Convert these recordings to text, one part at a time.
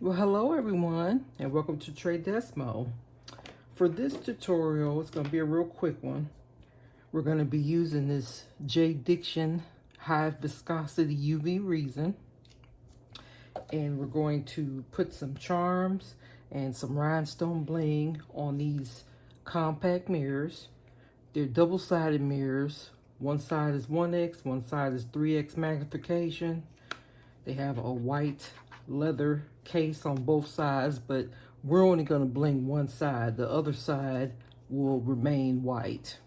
Well, hello everyone, and welcome to Desmo. For this tutorial, it's going to be a real quick one. We're going to be using this J. Diction high viscosity UV resin, and we're going to put some charms and some rhinestone bling on these compact mirrors. They're double-sided mirrors. One side is 1x, one side is 3x magnification. They have a white leather case on both sides, but we're only going to bling one side. The other side will remain white.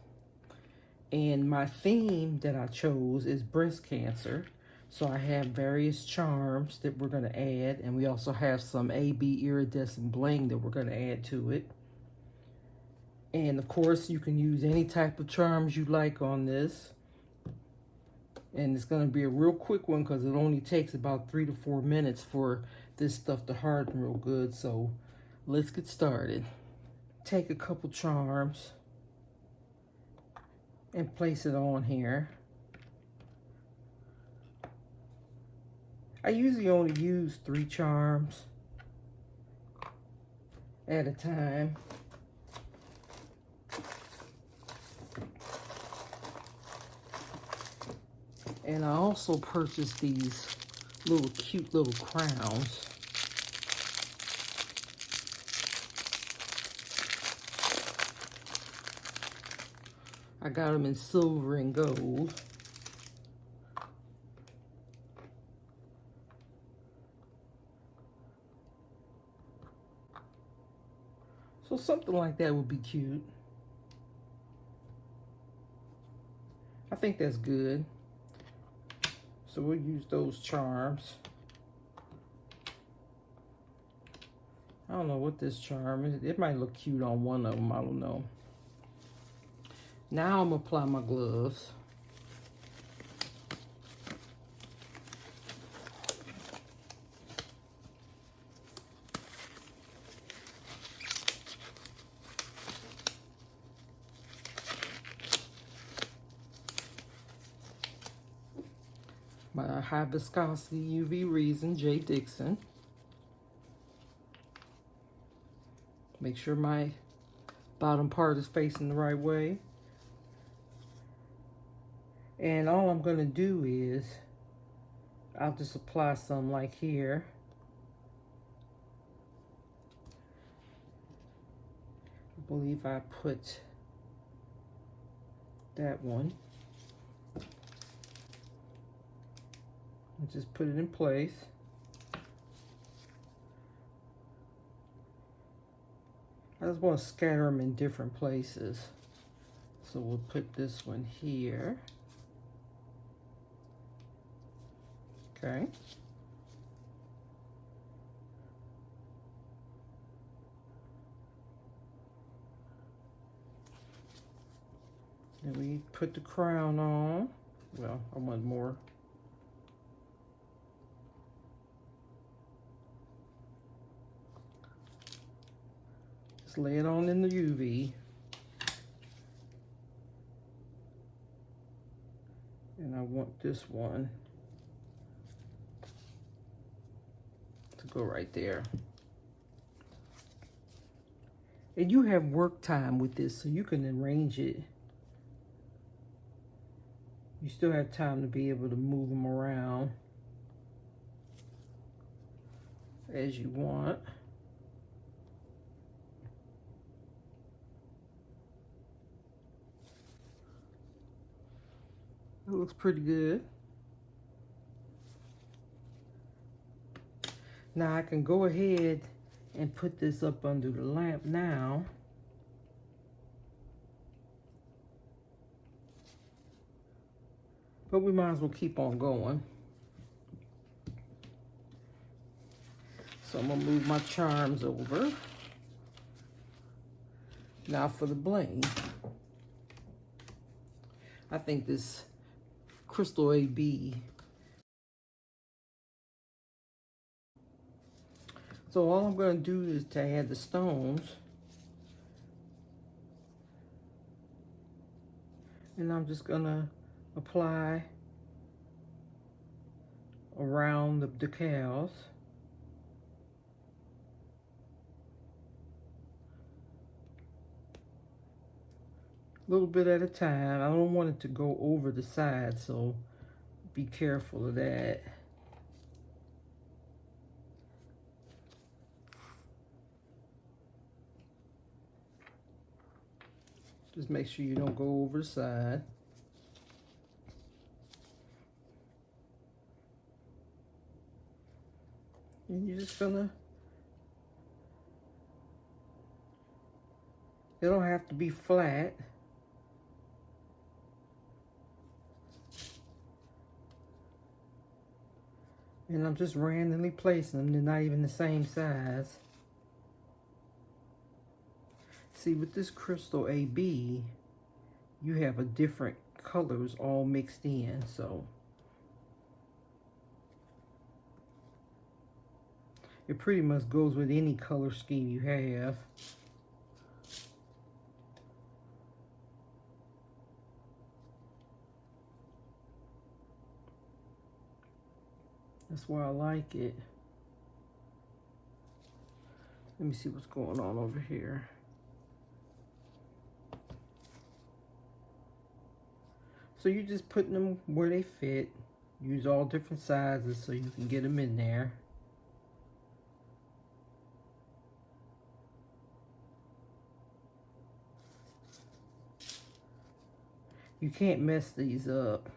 And my theme that I chose is breast cancer. So I have various charms that we're going to add, and we also have some AB iridescent bling that we're going to add to it. And of course, you can use any type of charms you like on this. And it's going to be a real quick one because it only takes about 3 to 4 minutes for this stuff to harden real good. So let's get started. Take a couple charms and place it on here. I usually only use 3 charms at a time. And I also purchased these cute little crowns. I got them in silver and gold. So something like that would be cute. I think that's good. So we'll use those charms. I don't know what this charm is. It might look cute on one of them. I don't know. Now I'm going to apply my gloves. My high viscosity UV resin, J. Diction. Make sure my bottom part is facing the right way. And all I'm going to do is, I'll just apply some like here. I believe I put that one. And just put it in place. I just want to scatter them in different places. So we'll put this one here. Okay. Then we put the crown on. Well, I want more. Just lay it on in the UV. And I want this one to go right there. And you have work time with this, so you can arrange it. You still have time to be able to move them around as you want. It looks pretty good. Now I can go ahead and put this up under the lamp now. But we might as well keep on going. So I'm gonna move my charms over. Now for the bling. I think this crystal AB. So all I'm gonna do is to add the stones. And I'm just gonna apply around the decals. A little bit at a time. I don't want it to go over the side, so be careful of that. Just make sure you don't go over the side. And you're just gonna, it don't have to be flat. And I'm just randomly placing them. They're not even the same size. See, with this crystal AB, you have a different colors all mixed in, so it pretty much goes with any color scheme you have. That's why I like it. Let me see what's going on over here. So you're just putting them where they fit. Use all different sizes so you can get them in there. You can't mess these up.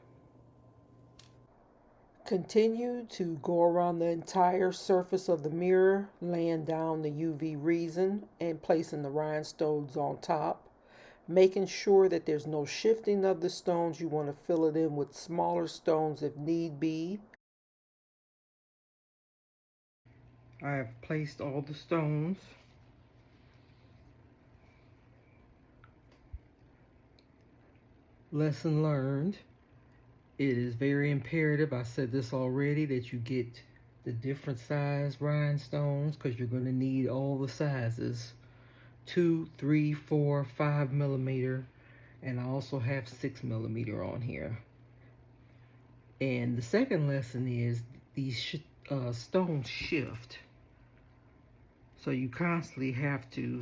Continue to go around the entire surface of the mirror, laying down the UV resin and placing the rhinestones on top, making sure that there's no shifting of the stones. You want to fill it in with smaller stones if need be. I have placed all the stones. Lesson learned. It is very imperative, I said this already, that you get the different size rhinestones because you're going to need all the sizes. 2, 3, 4, 5 millimeter, and I also have 6 millimeter on here. And the second lesson is these stones shift. So you constantly have to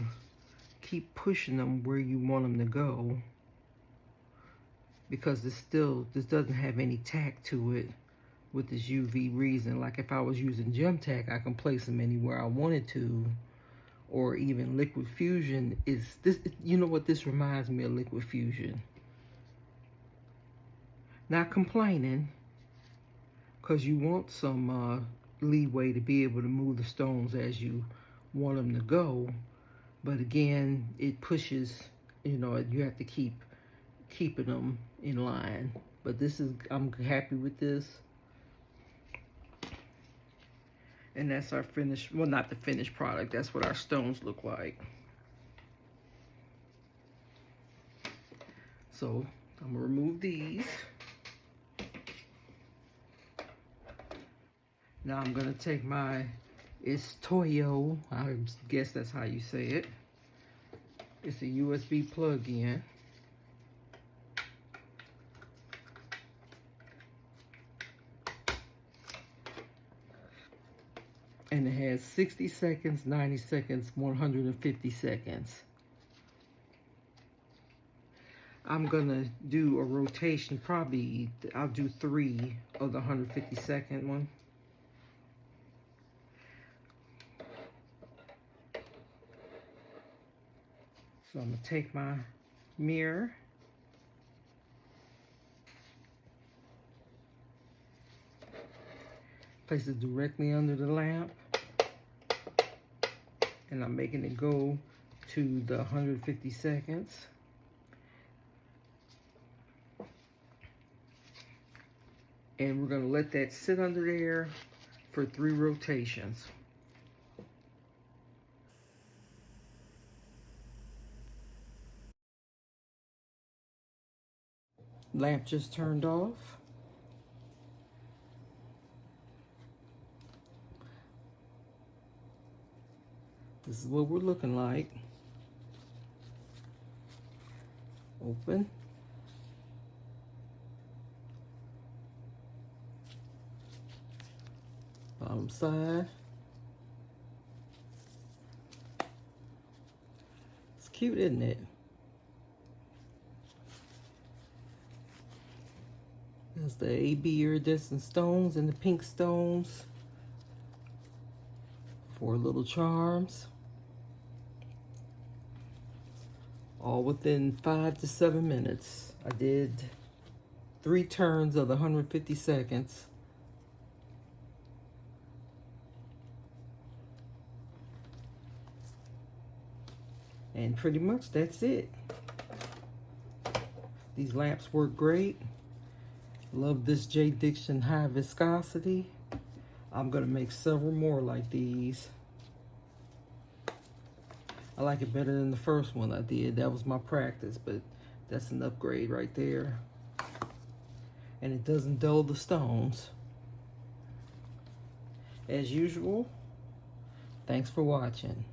keep pushing them where you want them to go, because this doesn't have any tack to it with this UV resin. Like if I was using gem tack, I can place them anywhere I wanted to, or even liquid fusion is this. You know what this reminds me of? Liquid fusion. Not complaining, because you want some leeway to be able to move the stones as you want them to go, but again, it pushes, you know, you have to keeping them in line. But this is, I'm happy with this. And that's our finished, well, not the finished product, that's what our stones look like. So I'm gonna remove these. Now I'm gonna take my, it's Toyo, I guess that's how you say it. It's a USB plug-in. And it has 60 seconds, 90 seconds, 150 seconds. I'm gonna do a rotation, probably I'll do 3 of the 150-second one. So I'm gonna take my mirror, place it directly under the lamp, and I'm making it go to the 150 seconds. And we're gonna let that sit under there for 3 rotations. Lamp just turned off. This is what we're looking like. Open. Bottom side. It's cute, isn't it? the AB iridescent stones and the pink stones. 4 little charms. All within 5 to 7 minutes. I did 3 turns of the 150 seconds. And pretty much that's it. These lamps work great. Love this J. Diction high viscosity. I'm gonna make several more like these. I like it better than the first one I did. That was my practice, but that's an upgrade right there. And it doesn't dull the stones. As usual, thanks for watching.